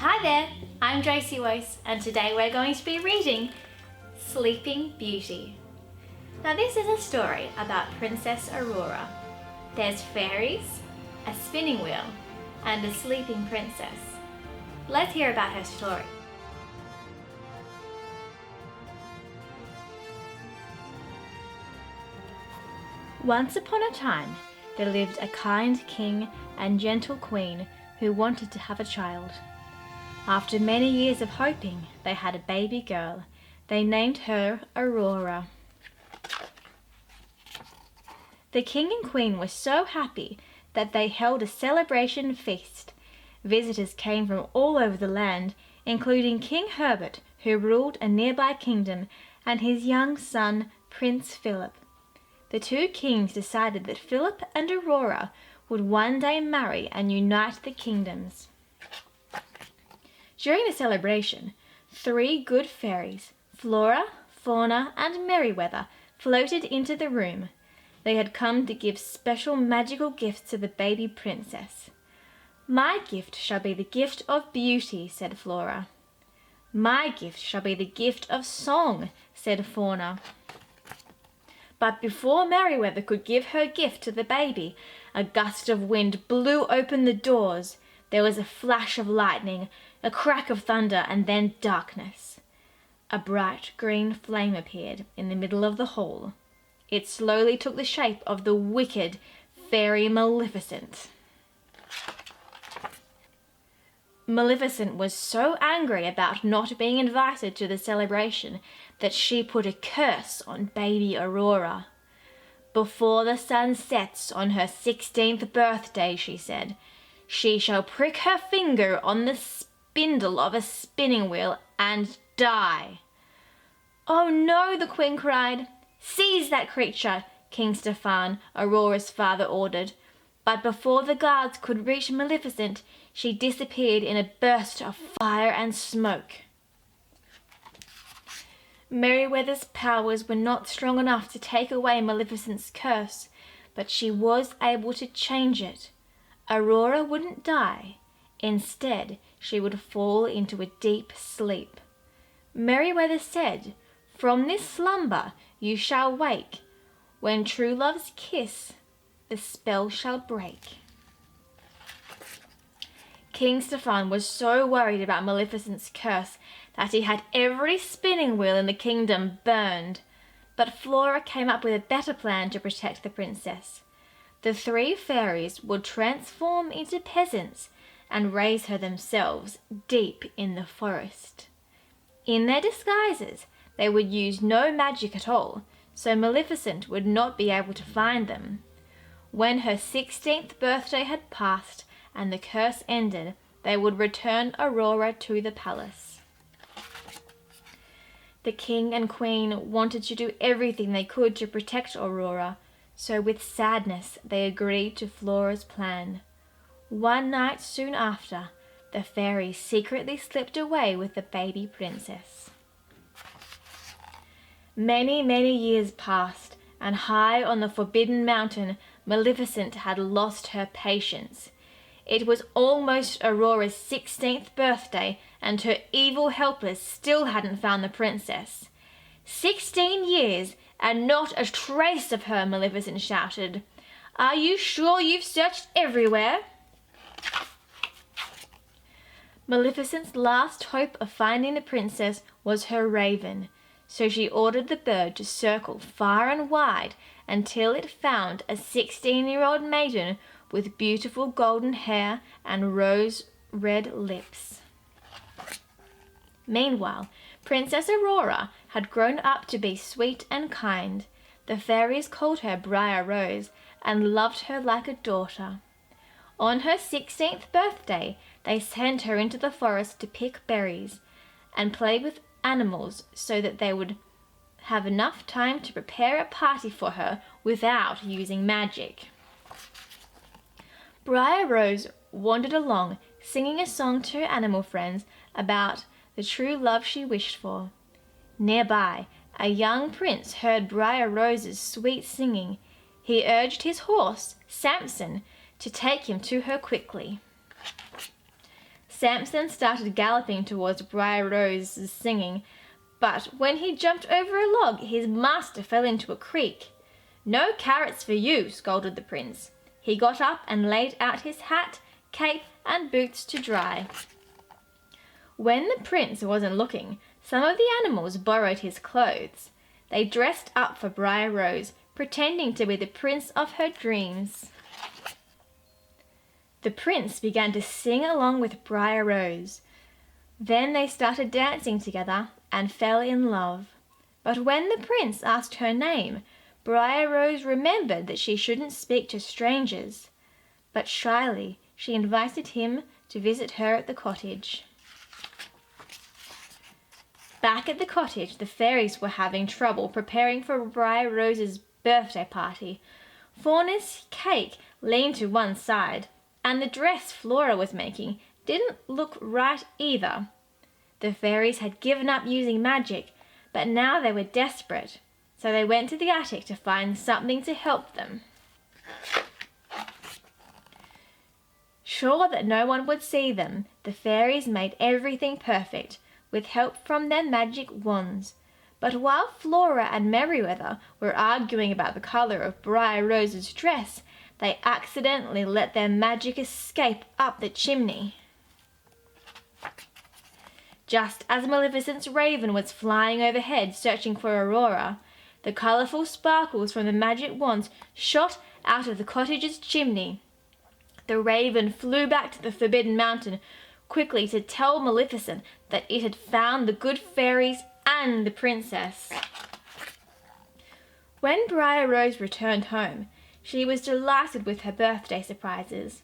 Hi there, I'm JosieWose and today we're going to be reading Sleeping Beauty. Now this is a story about Princess Aurora. There's fairies, a spinning wheel, and a sleeping princess. Let's hear about her story. Once upon a time, there lived a kind king and gentle queen who wanted to have a child. After many years of hoping, they had a baby girl. They named her Aurora. The king and queen were so happy that they held a celebration feast. Visitors came from all over the land, including King Herbert, who ruled a nearby kingdom, and his young son, Prince Phillip. The two kings decided that Phillip and Aurora would one day marry and unite the kingdoms. During the celebration, 3 good fairies, Flora, Fauna, and Merryweather, floated into the room. They had come to give special magical gifts to the baby princess. "My gift shall be the gift of beauty," said Flora. "My gift shall be the gift of song," said Fauna. But before Merryweather could give her gift to the baby, a gust of wind blew open the doors. There was a flash of lightning, a crack of thunder, and then darkness. A bright green flame appeared in the middle of the hall. It slowly took the shape of the wicked fairy Maleficent. Maleficent was so angry about not being invited to the celebration that she put a curse on baby Aurora. "Before the sun sets on her 16th birthday," she said, "she shall prick her finger on the spindle of a spinning wheel and die." "Oh no," the queen cried. "Seize that creature," King Stefan, Aurora's father, ordered. But before the guards could reach Maleficent, she disappeared in a burst of fire and smoke. Merryweather's powers were not strong enough to take away Maleficent's curse, but she was able to change it. Aurora wouldn't die. Instead, she would fall into a deep sleep. Merryweather said, "From this slumber you shall wake. When true loves kiss, the spell shall break." King Stefan was so worried about Maleficent's curse that he had every spinning wheel in the kingdom burned. But Flora came up with a better plan to protect the princess. The 3 fairies would transform into peasants and raise her themselves deep in the forest. In their disguises, they would use no magic at all, so Maleficent would not be able to find them. When her 16th birthday had passed and the curse ended, they would return Aurora to the palace. The king and queen wanted to do everything they could to protect Aurora, so with sadness they agreed to Flora's plan. One night soon after, the fairies secretly slipped away with the baby princess. Many years passed, and high on the Forbidden Mountain, Maleficent had lost her patience. It was almost Aurora's 16th birthday, and her evil helpers still hadn't found the princess. 16 years, and not a trace of her," Maleficent shouted. "Are you sure you've searched everywhere?" Maleficent's last hope of finding the princess was her raven, so she ordered the bird to circle far and wide until it found a 16-year-old maiden with beautiful golden hair and rose-red lips. Meanwhile, Princess Aurora had grown up to be sweet and kind. The fairies called her Briar Rose and loved her like a daughter. On her 16th birthday, they sent her into the forest to pick berries and play with animals so that they would have enough time to prepare a party for her without using magic. Briar Rose wandered along, singing a song to her animal friends about the true love she wished for. Nearby, a young prince heard Briar Rose's sweet singing. He urged his horse, Samson, to take him to her quickly. Samson started galloping towards Briar Rose singing, but when he jumped over a log, his master fell into a creek. "No carrots for you," scolded the prince. He got up and laid out his hat, cape, and boots to dry. When the prince wasn't looking, some of the animals borrowed his clothes. They dressed up for Briar Rose, pretending to be the prince of her dreams. The prince began to sing along with Briar Rose. Then they started dancing together and fell in love. But when the prince asked her name, Briar Rose remembered that she shouldn't speak to strangers. But shyly, she invited him to visit her at the cottage. Back at the cottage, the fairies were having trouble preparing for Briar Rose's birthday party. Fauna's cake leaned to one side, and the dress Flora was making didn't look right either. The fairies had given up using magic, but now they were desperate, so they went to the attic to find something to help them. Sure that no one would see them, the fairies made everything perfect, with help from their magic wands. But while Flora and Merryweather were arguing about the color of Briar Rose's dress, they accidentally let their magic escape up the chimney. Just as Maleficent's raven was flying overhead searching for Aurora, the colorful sparkles from the magic wands shot out of the cottage's chimney. The raven flew back to the Forbidden Mountain quickly to tell Maleficent that it had found the good fairies and the princess. When Briar Rose returned home, she was delighted with her birthday surprises.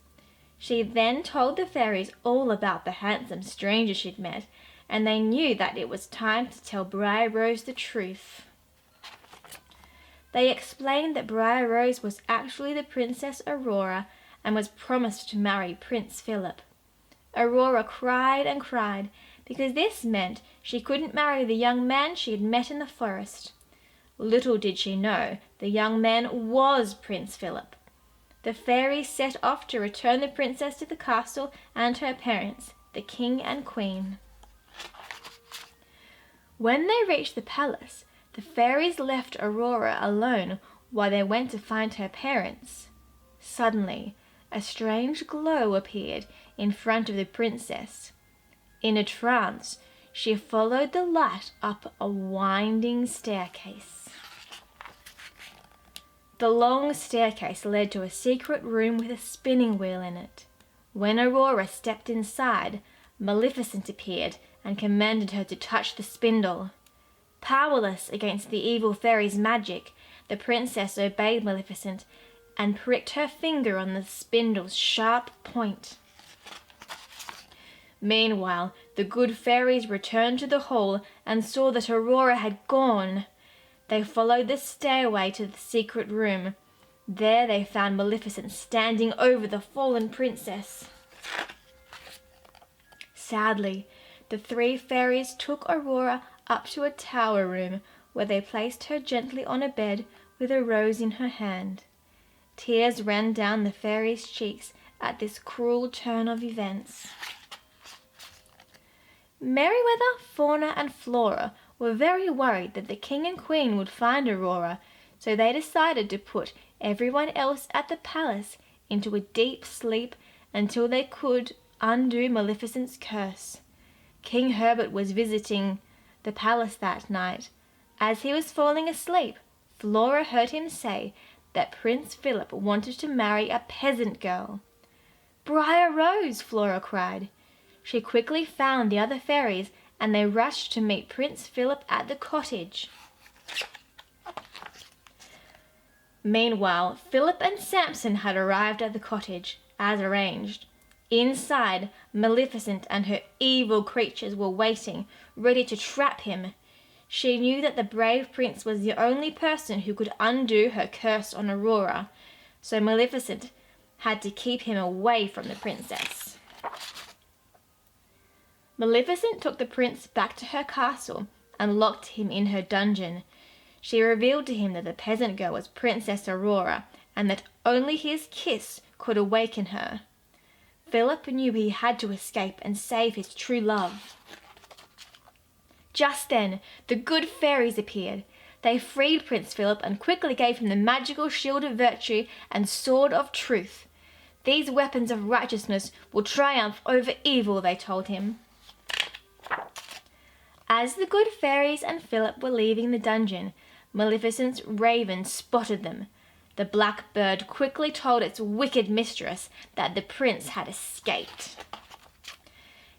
She then told the fairies all about the handsome stranger she'd met, and they knew that it was time to tell Briar Rose the truth. They explained that Briar Rose was actually the Princess Aurora and was promised to marry Prince Phillip. Aurora cried and cried, because this meant she couldn't marry the young man she had met in the forest. Little did she know, the young man was Prince Phillip. The fairies set off to return the princess to the castle and her parents, the king and queen. When they reached the palace, the fairies left Aurora alone while they went to find her parents. Suddenly, a strange glow appeared in front of the princess. In a trance, she followed the light up a winding staircase. The long staircase led to a secret room with a spinning wheel in it. When Aurora stepped inside, Maleficent appeared and commanded her to touch the spindle. Powerless against the evil fairy's magic, the princess obeyed Maleficent and pricked her finger on the spindle's sharp point. Meanwhile, the good fairies returned to the hall and saw that Aurora had gone. They followed the stairway to the secret room. There they found Maleficent standing over the fallen princess. Sadly, the three fairies took Aurora up to a tower room where they placed her gently on a bed with a rose in her hand. Tears ran down the fairies' cheeks at this cruel turn of events. Merryweather, Fauna, and Flora were very worried that the king and queen would find Aurora, so they decided to put everyone else at the palace into a deep sleep until they could undo Maleficent's curse. King Herbert was visiting the palace that night. As he was falling asleep, Flora heard him say that Prince Phillip wanted to marry a peasant girl. "Briar Rose!" Flora cried. She quickly found the other fairies and they rushed to meet Prince Phillip at the cottage. Meanwhile, Phillip and Samson had arrived at the cottage, as arranged. Inside, Maleficent and her evil creatures were waiting, ready to trap him. She knew that the brave prince was the only person who could undo her curse on Aurora, so Maleficent had to keep him away from the princess. Maleficent took the prince back to her castle and locked him in her dungeon. She revealed to him that the peasant girl was Princess Aurora and that only his kiss could awaken her. Phillip knew he had to escape and save his true love. Just then, the good fairies appeared. They freed Prince Phillip and quickly gave him the magical shield of virtue and sword of truth. These weapons of righteousness will triumph over evil, they told him. As the good fairies and Phillip were leaving the dungeon, Maleficent's raven spotted them. The black bird quickly told its wicked mistress that the prince had escaped.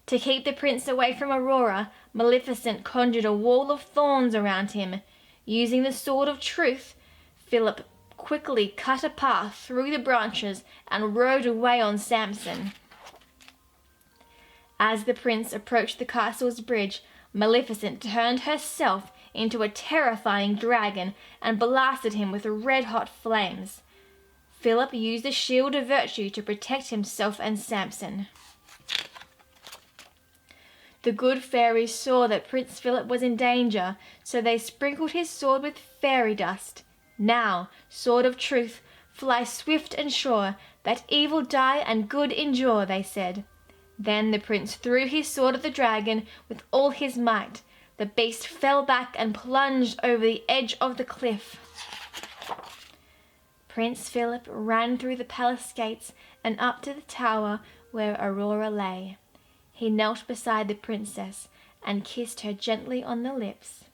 To keep the prince away from Aurora, Maleficent conjured a wall of thorns around him. Using the sword of truth, Phillip quickly cut a path through the branches and rode away on Samson. As the prince approached the castle's bridge, Maleficent turned herself into a terrifying dragon and blasted him with red-hot flames. Phillip used the shield of virtue to protect himself and Samson. The good fairies saw that Prince Phillip was in danger, so they sprinkled his sword with fairy dust. Now, sword of truth, fly swift and sure, that evil die and good endure, they said. Then the prince threw his sword at the dragon with all his might. The beast fell back and plunged over the edge of the cliff. Prince Phillip ran through the palace gates and up to the tower where Aurora lay. He knelt beside the princess and kissed her gently on the lips.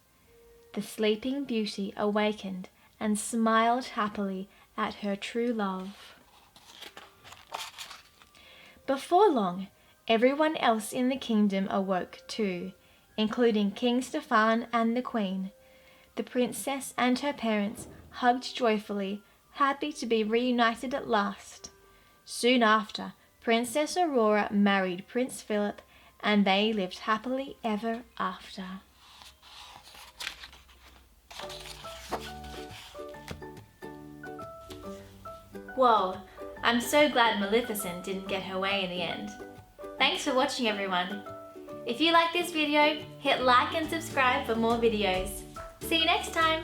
The sleeping beauty awakened and smiled happily at her true love. Before long, everyone else in the kingdom awoke too, including King Stefan and the Queen. The princess and her parents hugged joyfully, happy to be reunited at last. Soon after, Princess Aurora married Prince Phillip, and they lived happily ever after. Whoa, I'm so glad Maleficent didn't get her way in the end. Thanks for watching, everyone. If you like this video, hit like and subscribe for more videos. See you next time!